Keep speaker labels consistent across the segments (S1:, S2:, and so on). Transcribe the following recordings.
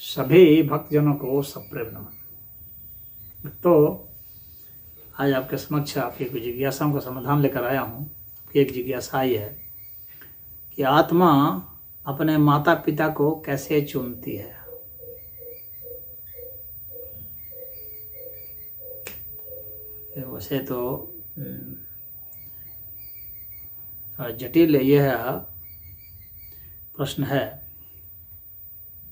S1: सभी भक्तजनों को सप्रेम नमन। तो आज आपके समक्ष आपकी कुछ जिज्ञासाओं का समाधान लेकर आया हूँ। एक जिज्ञासा आई है कि आत्मा अपने माता पिता को कैसे चुनती है। वैसे तो जटिल यह प्रश्न है।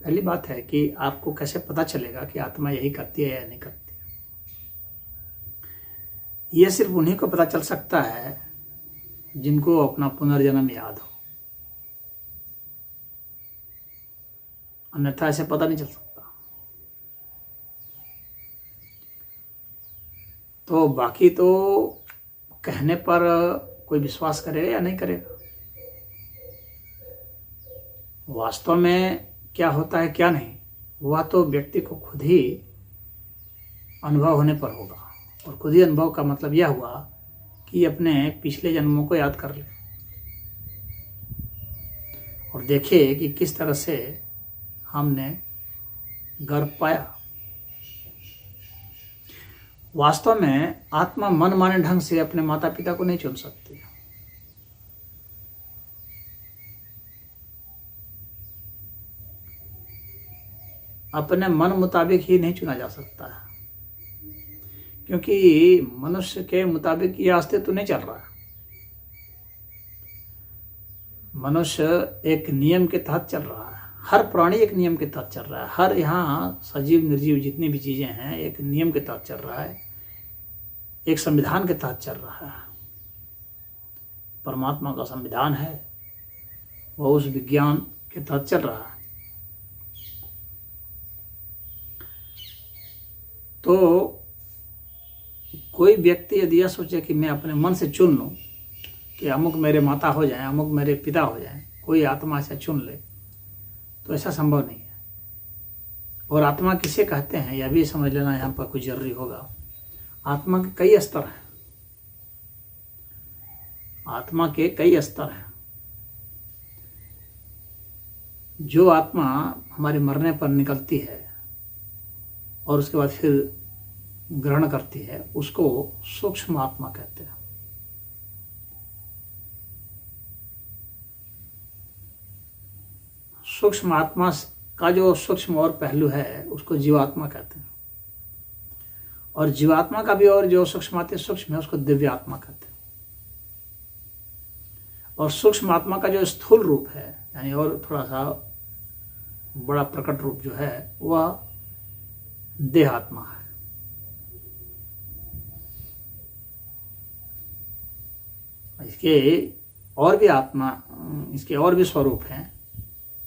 S1: पहली बात है कि आपको कैसे पता चलेगा कि आत्मा यही करती है या नहीं करती है। यह सिर्फ उन्हीं को पता चल सकता है जिनको अपना पुनर्जन्म याद हो, अन्यथा ऐसे पता नहीं चल सकता। तो बाकी तो कहने पर कोई विश्वास करेगा या नहीं करेगा। वास्तव में क्या होता है क्या नहीं, वह तो व्यक्ति को खुद ही अनुभव होने पर होगा। और खुद ही अनुभव का मतलब यह हुआ कि अपने पिछले जन्मों को याद कर ले और देखे कि किस तरह से हमने गर्भ पाया। वास्तव में आत्मा मन माने ढंग से अपने माता पिता को नहीं चुन सकती। अपने मन मुताबिक ही नहीं चुना जा सकता है, क्योंकि मनुष्य के मुताबिक यह अस्तित्व तो नहीं चल रहा है। मनुष्य एक नियम के तहत चल रहा है, हर प्राणी एक नियम के तहत चल रहा है। हर यहाँ सजीव निर्जीव जितनी भी चीजें हैं एक नियम के तहत चल रहा है, एक संविधान के तहत चल रहा है। परमात्मा का संविधान है, वह उस विज्ञान के तहत चल रहा है। तो कोई व्यक्ति यदि यह सोचे कि मैं अपने मन से चुन लूं कि अमुक मेरे माता हो जाए, अमुक मेरे पिता हो जाए, कोई आत्मा से चुन ले, तो ऐसा संभव नहीं है। और आत्मा किसे कहते हैं यह भी समझ लेना यहाँ पर कुछ जरूरी होगा। आत्मा के कई स्तर हैं। आत्मा के कई स्तर हैं। जो आत्मा हमारे मरने पर निकलती है और उसके बाद फिर ग्रहण करती है, उसको सूक्ष्म आत्मा कहते हैं। सूक्ष्म आत्मा का जो सूक्ष्म और पहलू है उसको जीवात्मा कहते हैं। और जीवात्मा का भी और जो सूक्ष्म है उसको दिव्य आत्मा कहते हैं। और सूक्ष्म आत्मा का जो स्थूल रूप है, यानी और थोड़ा सा बड़ा प्रकट रूप जो है, वह देह आत्मा है। इसके और भी स्वरूप हैं।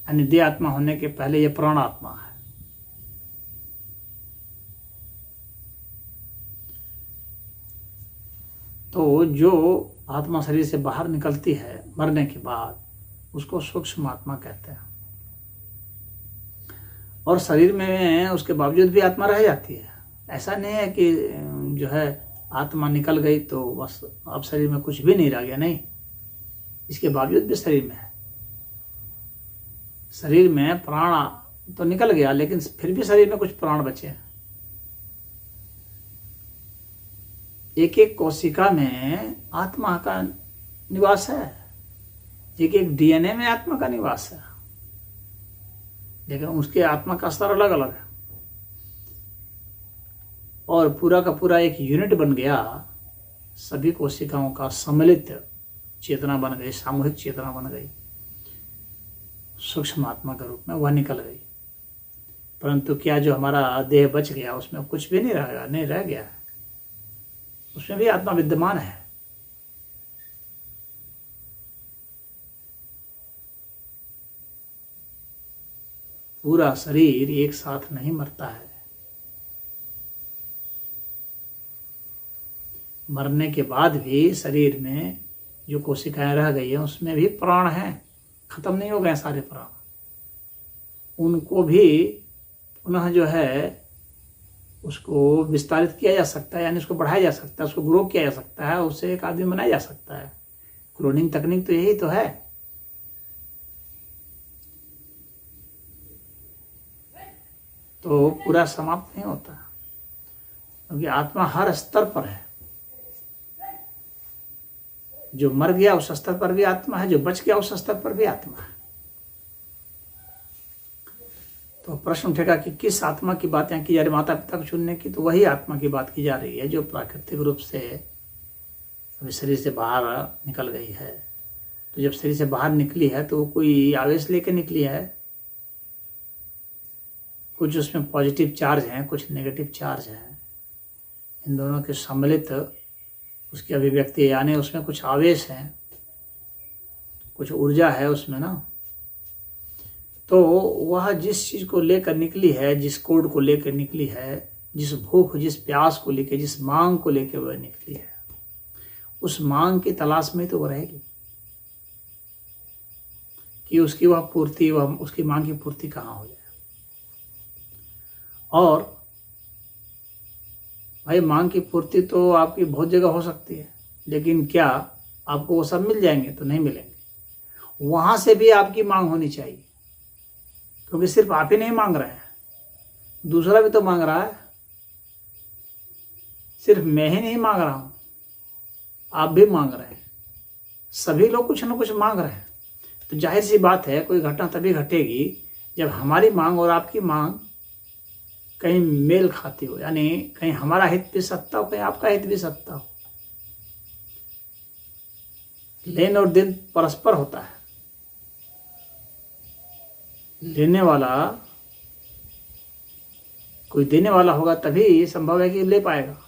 S1: यानी देह आत्मा होने के पहले ये प्राण आत्मा है। तो जो आत्मा शरीर से बाहर निकलती है मरने के बाद, उसको सूक्ष्म आत्मा कहते हैं। और शरीर में उसके बावजूद भी आत्मा रह जाती है। ऐसा नहीं है कि जो है आत्मा निकल गई तो बस अब शरीर में कुछ भी नहीं रह गया, नहीं। इसके बावजूद भी शरीर में है। शरीर में प्राण तो निकल गया, लेकिन फिर भी शरीर में कुछ प्राण बचे हैं। एक एक कोशिका में आत्मा का निवास है। एक एक डीएनए में आत्मा का निवास है, लेकिन उसके आत्मा का स्तर अलग अलग है। और पूरा का पूरा एक यूनिट बन गया। सभी कोशिकाओं का सम्मिलित चेतना बन गई, सामूहिक चेतना बन गई। सूक्ष्म आत्मा के रूप में वह निकल गई। परंतु क्या जो हमारा देह बच गया उसमें कुछ भी नहीं रह गया है। उसमें भी आत्मा विद्यमान है। पूरा शरीर एक साथ नहीं मरता है। मरने के बाद भी शरीर में जो कोशिकाएं रह गई हैं उसमें भी प्राण हैं, खत्म नहीं हो गए सारे प्राण। उनको भी पुनः जो है उसको विस्तारित किया जा सकता है, यानी उसको बढ़ाया जा सकता है, उसको ग्रो किया जा सकता है, उससे एक आदमी बनाया जा सकता है। क्लोनिंग तकनीक तो यही तो है। तो पूरा समाप्त नहीं होता, क्योंकि आत्मा हर स्तर पर है। जो मर गया उस स्तर पर भी आत्मा है, जो बच गया उस स्तर पर भी आत्मा है। तो प्रश्न उठेगा कि किस आत्मा की बात यहाँ की जा रही, माता पिता को चुनने की? तो वही आत्मा की बात की जा रही है जो प्राकृतिक रूप से अभी शरीर से बाहर निकल गई है। तो जब शरीर से बाहर निकली है तो कोई आवेश लेके निकली है, कुछ उसमें पॉजिटिव चार्ज हैं, कुछ नेगेटिव चार्ज हैं। इन दोनों के सम्मिलित उसकी अभिव्यक्ति, यानी उसमें कुछ आवेश हैं, कुछ ऊर्जा है उसमें ना। तो वह जिस चीज़ को लेकर निकली है, जिस कोड को लेकर निकली है, जिस भूख, जिस प्यास को लेकर, जिस मांग को लेकर वह निकली है, उस मांग की तलाश में तो वह रहेगी कि उसकी वह पूर्ति, वह उसकी मांग की पूर्ति कहाँ हो जाए। और भाई मांग की पूर्ति तो आपकी बहुत जगह हो सकती है, लेकिन क्या आपको वो सब मिल जाएंगे? तो नहीं मिलेंगे। वहां से भी आपकी मांग होनी चाहिए, क्योंकि सिर्फ आप ही नहीं मांग रहे हैं, दूसरा भी तो मांग रहा है। सिर्फ मैं ही नहीं मांग रहा हूं, आप भी मांग रहे हैं, सभी लोग कुछ ना कुछ मांग रहे हैं। तो जाहिर सी बात है कोई घटना तभी घटेगी जब हमारी मांग और आपकी मांग कहीं मेल खाती हो, यानी कहीं हमारा हित भी सत्ता हो, कहीं आपका हित भी सत्ता हो। लेन और देन परस्पर होता है। लेने वाला कोई देने वाला होगा तभी संभव है कि ले पाएगा।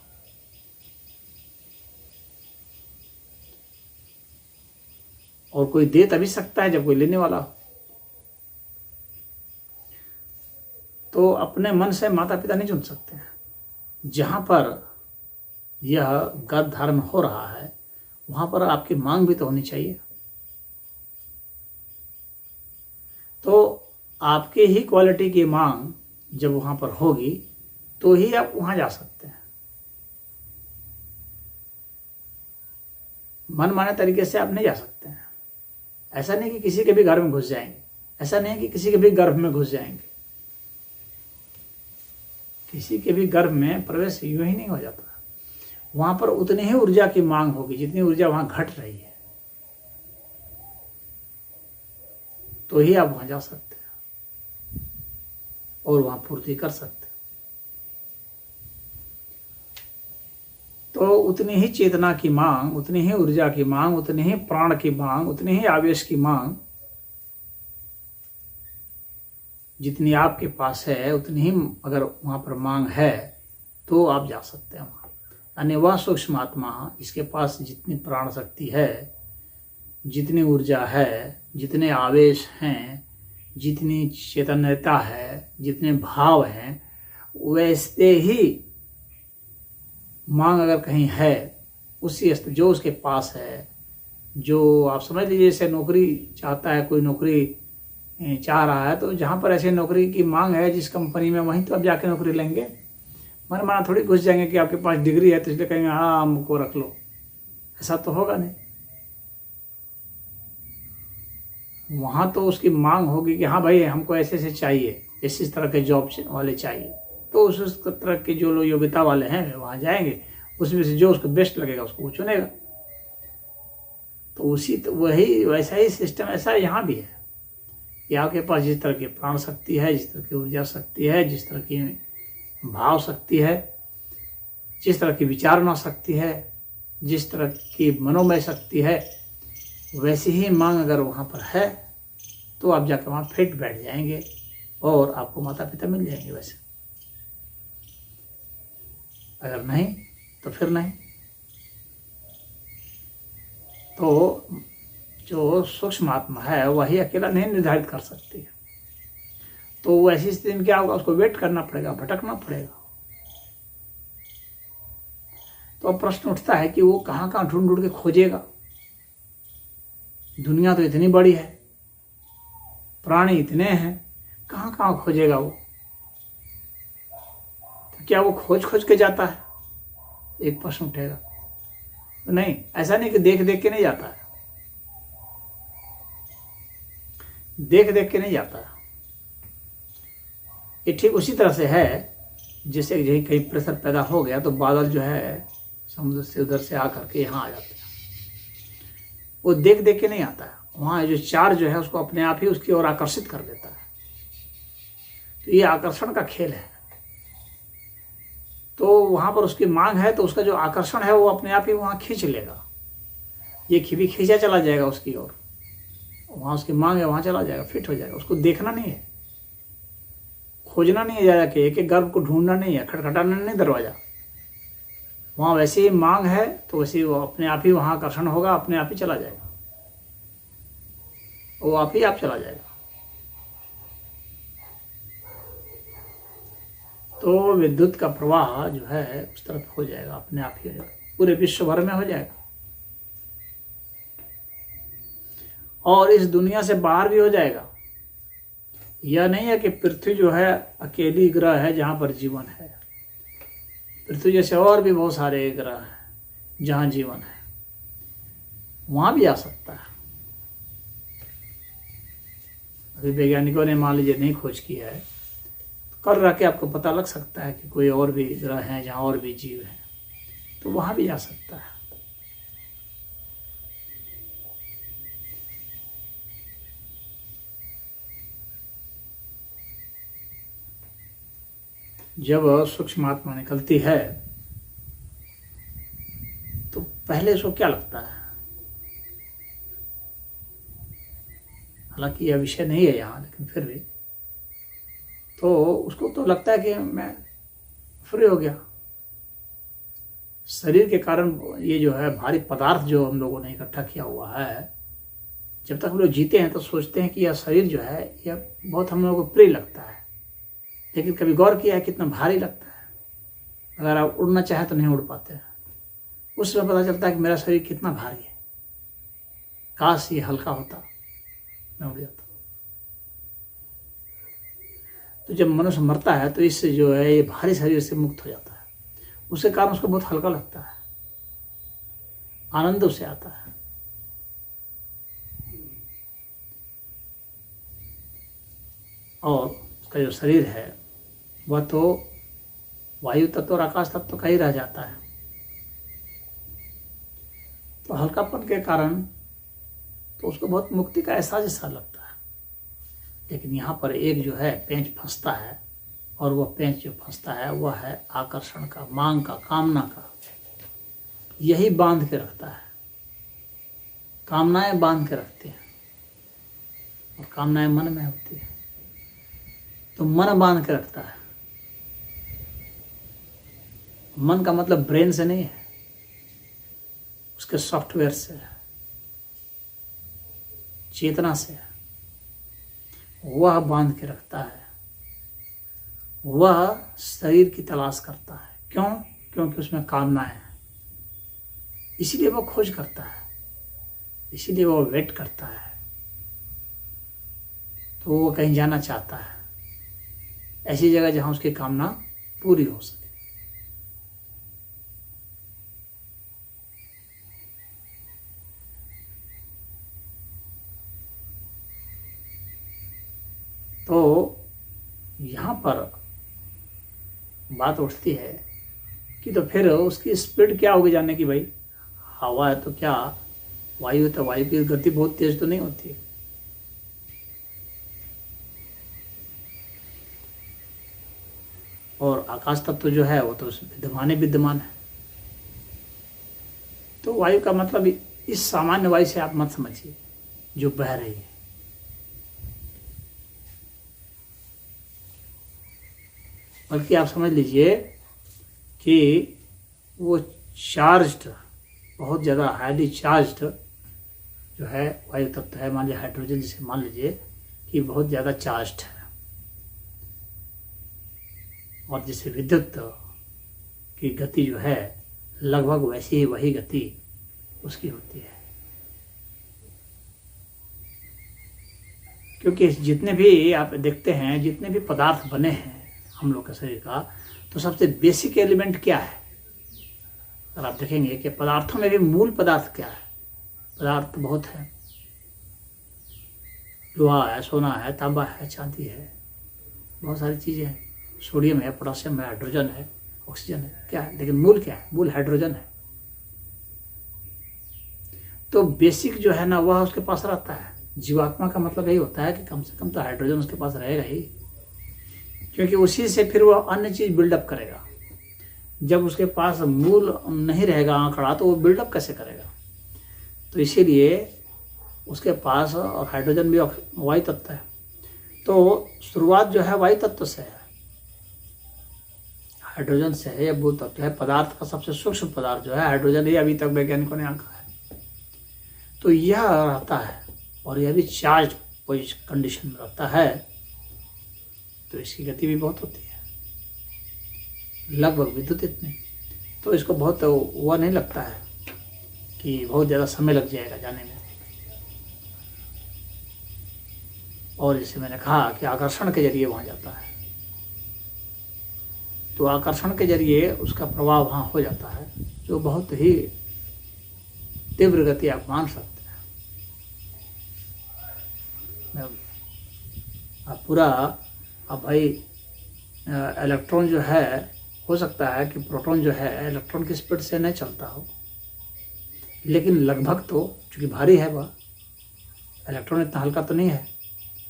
S1: और कोई दे तभी सकता है जब कोई लेने वाला हो। तो अपने मन से माता पिता नहीं चुन सकते हैं। जहां पर यह गद धर्म हो रहा है वहां पर आपकी मांग भी तो होनी चाहिए। तो आपकी ही क्वालिटी की मांग जब वहां पर होगी तो ही आप वहां जा सकते हैं। मन माने तरीके से आप नहीं जा सकते हैं। ऐसा नहीं कि किसी के भी घर में घुस जाएंगे, ऐसा नहीं कि किसी के भी गर्भ में घुस जाएंगे। किसी के भी गर्भ में प्रवेश यूं ही नहीं हो जाता। वहां पर उतनी ही ऊर्जा की मांग होगी जितनी ऊर्जा वहां घट रही है, तो ही आप वहां जा सकते हैं और वहां पूर्ति कर सकते हैं। तो उतनी ही चेतना की मांग, उतनी ही ऊर्जा की मांग, उतनी ही प्राण की मांग, उतनी ही आवेश की मांग जितनी आपके पास है, उतनी ही अगर वहां पर मांग है तो आप जा सकते हैं वहां। यानी वह सूक्ष्म आत्मा इसके पास जितनी प्राण शक्ति है, जितनी ऊर्जा है, जितने आवेश हैं, जितनी चैतन्यता है, जितने भाव हैं, वैसे ही मांग अगर कहीं है उसी जो उसके पास है, जो आप समझ लीजिए जैसे नौकरी चाहता है, कोई नौकरी चाह रहा है, तो जहाँ पर ऐसे नौकरी की मांग है जिस कंपनी में, वहीं तो आप जाके नौकरी लेंगे। मन माना थोड़ी घुस जाएंगे कि आपके पास डिग्री है तो इसलिए कहेंगे हाँ हमको रख लो, ऐसा तो होगा नहीं। वहाँ तो उसकी मांग होगी कि हाँ भाई हमको ऐसे ऐसे चाहिए, इस तरह के जॉब वाले चाहिए, तो उस तरह के जो लोग योग्यता वाले हैं वहाँ जाएंगे, उसमें से जो उसको बेस्ट लगेगा उसको वो चुनेगा। तो उसी तो वही वैसा ही सिस्टम ऐसा यहाँ भी है कि आपके पास जिस तरह की प्राण शक्ति है, जिस तरह की ऊर्जा शक्ति है, जिस तरह की भाव शक्ति है, जिस तरह की विचारणा शक्ति है, जिस तरह की मनोमय शक्ति है, वैसी ही मांग अगर वहाँ पर है तो आप जाकर वहाँ फिट बैठ जाएंगे और आपको माता पिता मिल जाएंगे। वैसे अगर नहीं तो फिर नहीं। तो जो सूक्ष्म आत्मा है वही अकेला नहीं निर्धारित कर सकती है। तो ऐसी स्थिति में क्या होगा, उसको वेट करना पड़ेगा, भटकना पड़ेगा। तो अब प्रश्न उठता है कि वो कहाँ कहाँ ढूंढ ढूंढ के खोजेगा। दुनिया तो इतनी बड़ी है, प्राणी इतने हैं, कहाँ कहाँ खोजेगा वो। तो क्या वो खोज खोज के जाता है, एक प्रश्न उठेगा। तो नहीं, ऐसा नहीं कि देख देख के नहीं जाता है, देख देख के नहीं जाता है। ये ठीक उसी तरह से है जैसे यही कहीं प्रेशर पैदा हो गया तो बादल जो है समुद्र से उधर से आकर के यहाँ आ जाते हैं। वो देख देख के नहीं आता है, वहाँ जो चार्ज जो है उसको अपने आप ही उसकी ओर आकर्षित कर देता है। तो ये आकर्षण का खेल है। तो वहाँ पर उसकी मांग है तो उसका जो आकर्षण है वो अपने आप ही वहाँ खींच लेगा। ये भी खींचा चला जाएगा उसकी ओर, वहाँ उसकी मांग है वहाँ चला जाएगा, फिट हो जाएगा। उसको देखना नहीं है, खोजना नहीं है, जाके एक एक गर्भ को ढूंढना नहीं है, खटखटाना नहीं दरवाजा। वहाँ वैसे ही मांग है तो वैसे ही वो अपने आप ही वहाँ आकर्षण होगा, अपने आप ही चला जाएगा, वो आप ही आप चला जाएगा। तो विद्युत का प्रवाह जो है उस तरफ हो जाएगा, अपने आप ही हो जाएगा, पूरे विश्व भर में हो जाएगा और इस दुनिया से बाहर भी हो जाएगा। यह नहीं है कि पृथ्वी जो है अकेली ग्रह है जहाँ पर जीवन है। पृथ्वी जैसे और भी बहुत सारे ग्रह हैं जहाँ जीवन है, वहाँ भी आ सकता है। अभी वैज्ञानिकों ने मान लीजिए नहीं खोज की है, तो कल रह के आपको पता लग सकता है कि कोई और भी ग्रह हैं जहाँ और भी जीव हैं, तो वहाँ भी आ सकता है। जब सूक्ष्म आत्मा निकलती है तो पहले उसको क्या लगता है, हालांकि यह विषय नहीं है यहाँ, लेकिन फिर भी तो उसको तो लगता है कि मैं फ्री हो गया। शरीर के कारण ये जो है भारी पदार्थ जो हम लोगों ने इकट्ठा किया हुआ है, जब तक हम लोग जीते हैं तो सोचते हैं कि यह शरीर जो है यह बहुत हम लोगों को प्रिय लगता है, लेकिन कभी गौर किया है कितना भारी लगता है। अगर आप उड़ना चाहें तो नहीं उड़ पाते, उस समय पता चलता है कि मेरा शरीर कितना भारी है, काश ये हल्का होता, मैं उड़ जाता। तो जब मनुष्य मरता है तो इससे जो है ये भारी शरीर से मुक्त हो जाता है, उसके कारण उसको बहुत हल्का लगता है, आनंद उसे आता है। और उसका जो शरीर है वह तो वायु तत्व और आकाश तत्व का ही रह जाता है। तो हल्कापन के कारण तो उसको बहुत मुक्ति का एहसास जैसा लगता है। लेकिन यहाँ पर एक जो है पेंच फंसता है, और वह पेंच जो फंसता है वह है आकर्षण का, मांग का, कामना का। यही बांध के रखता है, कामनाएं बांध के रखती हैं, और कामनाएं मन में होती है तो मन बांध के रखता है। मन का मतलब ब्रेन से नहीं है, उसके सॉफ्टवेयर से है, चेतना से है। वह बांध के रखता है, वह शरीर की तलाश करता है। क्यों? क्योंकि उसमें कामनाएं हैं, इसीलिए वह खोज करता है, इसीलिए वह वेट करता है। तो वो कहीं जाना चाहता है, ऐसी जगह जहां उसकी कामना पूरी हो सके। तो यहाँ पर बात उठती है कि तो फिर उसकी स्पीड क्या होगी जाने की। भाई हवा है तो क्या, वायु है तो वायु की गति बहुत तेज तो नहीं होती। और आकाश तत्व जो है वो तो विद्यमान है। तो वायु का मतलब इस सामान्य वायु से आप मत समझिए जो बह रही है। बल्कि आप समझ लीजिए कि वो चार्ज्ड, बहुत ज़्यादा हाईली चार्ज्ड जो है वायु तत्व है। मान लीजिए हाइड्रोजन, जिसे मान लीजिए कि बहुत ज़्यादा चार्ज्ड है, और जिसे विद्युत की गति जो है लगभग वैसी ही वही गति उसकी होती है। क्योंकि जितने भी आप देखते हैं, जितने भी पदार्थ बने हैं हम लोग के शरीर का, तो सबसे बेसिक एलिमेंट क्या है? अगर आप देखेंगे कि पदार्थों में भी मूल पदार्थ क्या है, पदार्थ बहुत है। लोहा है, सोना है, तांबा है, चांदी है, बहुत सारी चीज़ें हैं। सोडियम है, पोटासियम है, हाइड्रोजन है, ऑक्सीजन है, क्या है, लेकिन मूल क्या है? मूल हाइड्रोजन है। तो बेसिक जो है ना वह उसके पास रहता है। जीवात्मा का मतलब यही होता है कि कम से कम तो हाइड्रोजन उसके पास रहेगा ही, क्योंकि उसी से फिर वह अन्य चीज़ बिल्डअप करेगा। जब उसके पास मूल नहीं रहेगा आंकड़ा, तो वो बिल्डअप कैसे करेगा? तो इसीलिए उसके पास, और हाइड्रोजन भी वायु तत्व है, तो शुरुआत जो है वायु तत्व से है, हाइड्रोजन से है। यह भू तत्व है। पदार्थ का सबसे सूक्ष्म पदार्थ जो है हाइड्रोजन ही अभी तक वैज्ञानिकों ने आंका है। तो यह रहता है, और यह भी चार्ज कंडीशन में रहता है, तो इसकी गति भी बहुत होती है, लगभग विद्युत इतनी। तो इसको बहुत वह नहीं लगता है कि बहुत ज़्यादा समय लग जाएगा जाने में। और जैसे मैंने कहा कि आकर्षण के जरिए वहाँ जाता है, तो आकर्षण के जरिए उसका प्रभाव वहाँ हो जाता है, जो बहुत ही तीव्र गति आप मान सकते हैं। अब पूरा, अब भाई इलेक्ट्रॉन जो है, हो सकता है कि प्रोटॉन जो है इलेक्ट्रॉन की स्पीड से नहीं चलता हो, लेकिन लगभग तो, चूँकि भारी है वह, इलेक्ट्रॉन इतना हल्का तो नहीं है,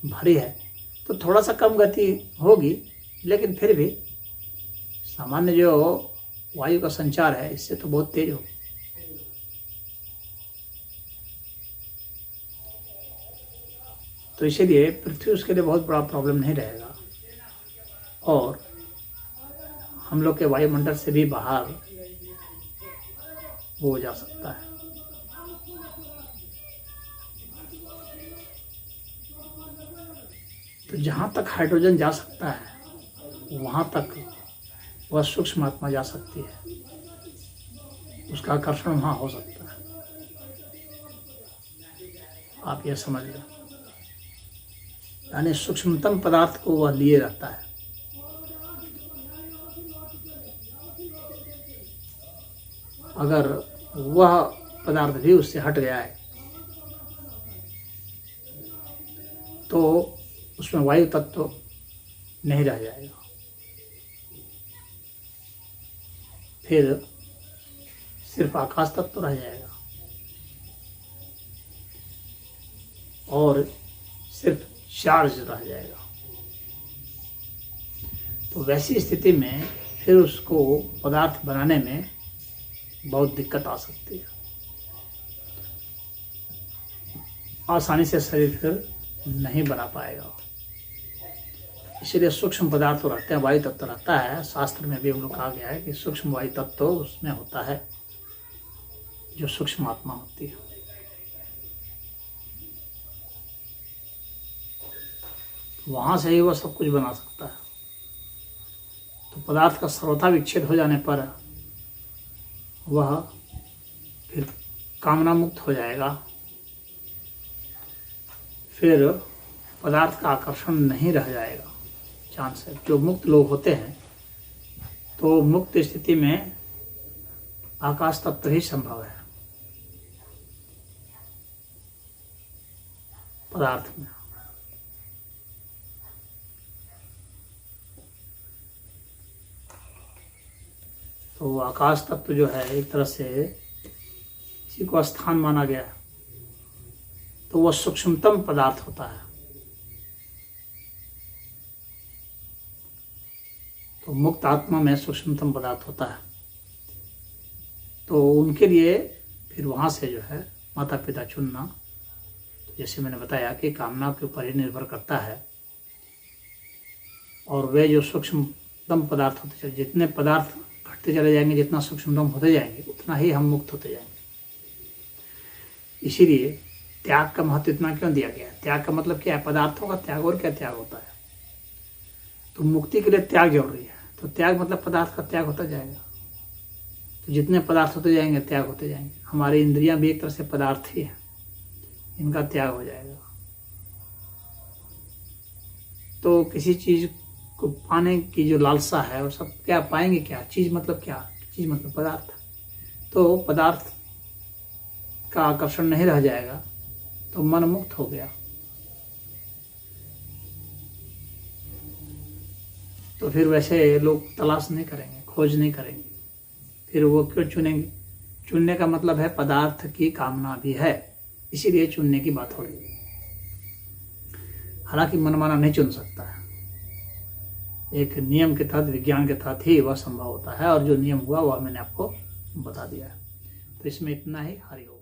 S1: भारी है, तो थोड़ा सा कम गति होगी, लेकिन फिर भी सामान्य जो वायु का संचार है इससे तो बहुत तेज होगी। तो इसीलिए पृथ्वी उसके लिए बहुत बड़ा प्रॉब्लम नहीं रहेगा, और हम लोग के वायुमंडल से भी बाहर वो जा सकता है। तो जहाँ तक हाइड्रोजन जा सकता है वहाँ तक वह सूक्ष्म आत्मा जा सकती है, उसका आकर्षण वहाँ हो सकता है। आप यह समझ लो, यानी सूक्ष्मतम पदार्थ को वह लिए रहता है। अगर वह पदार्थ भी उससे हट गया है तो उसमें वायु तत्व नहीं रह जाएगा, फिर सिर्फ आकाश तत्व रह जाएगा, और सिर्फ चार्ज रह जाएगा। तो वैसी स्थिति में फिर उसको पदार्थ बनाने में बहुत दिक्कत आ सकती है। आसानी से शरीर फिर नहीं बना पाएगा। इसलिए सूक्ष्म पदार्थ तो रहते हैं, वायु तत्व रहता है। शास्त्र में भी हम लोग कहा गया है कि सूक्ष्म वायु तत्व उसमें होता है, जो सूक्ष्म आत्मा होती है। वहाँ से ही वह सब कुछ बना सकता है। तो पदार्थ का सर्वथा विच्छेद हो जाने पर वह फिर कामना मुक्त हो जाएगा, फिर पदार्थ का आकर्षण नहीं रह जाएगा चांद से। जो मुक्त लोग होते हैं तो मुक्त स्थिति में आकाश तत्व ही संभव है पदार्थ में। तो आकाश तत्व जो है एक तरह से इसी को स्थान माना गया है, तो वह सूक्ष्मतम पदार्थ होता है। तो मुक्त आत्मा में सूक्ष्मतम पदार्थ होता है। तो उनके लिए फिर वहाँ से जो है माता पिता चुनना, तो जैसे मैंने बताया कि कामना के ऊपर ही निर्भर करता है। और वे जो सूक्ष्मतम पदार्थ होते चले, जितने पदार्थ घटते चले जाएंगे, जितना सूक्ष्मतम होते जाएंगे, उतना ही हम मुक्त होते जाएंगे। इसीलिए त्याग का महत्व इतना क्यों दिया गया है? त्याग का मतलब क्या है? पदार्थों का त्याग। और क्या त्याग होता है? तो मुक्ति के लिए त्याग जरूरी है। तो त्याग मतलब पदार्थ का त्याग होता जाएगा। तो जितने पदार्थ होते जाएंगे त्याग होते जाएंगे। हमारी इंद्रियां भी एक तरह से पदार्थ ही है, इनका त्याग हो जाएगा। तो किसी चीज को पाने की जो लालसा है वो सब क्या पाएंगे, क्या चीज मतलब क्या, चीज मतलब पदार्थ। तो पदार्थ का आकर्षण नहीं रह जाएगा तो मन मुक्त हो गया। तो फिर वैसे लोग तलाश नहीं करेंगे, खोज नहीं करेंगे, फिर वो क्यों चुनेंगे। चुनने का मतलब है पदार्थ की कामना भी है, इसीलिए चुनने की बात हो रही है। हालांकि मनमाना नहीं चुन सकता है, एक नियम के तहत, विज्ञान के तहत ही वह संभव होता है, और जो नियम हुआ वह मैंने आपको बता दिया है। तो इसमें इतना ही। हरि ओम।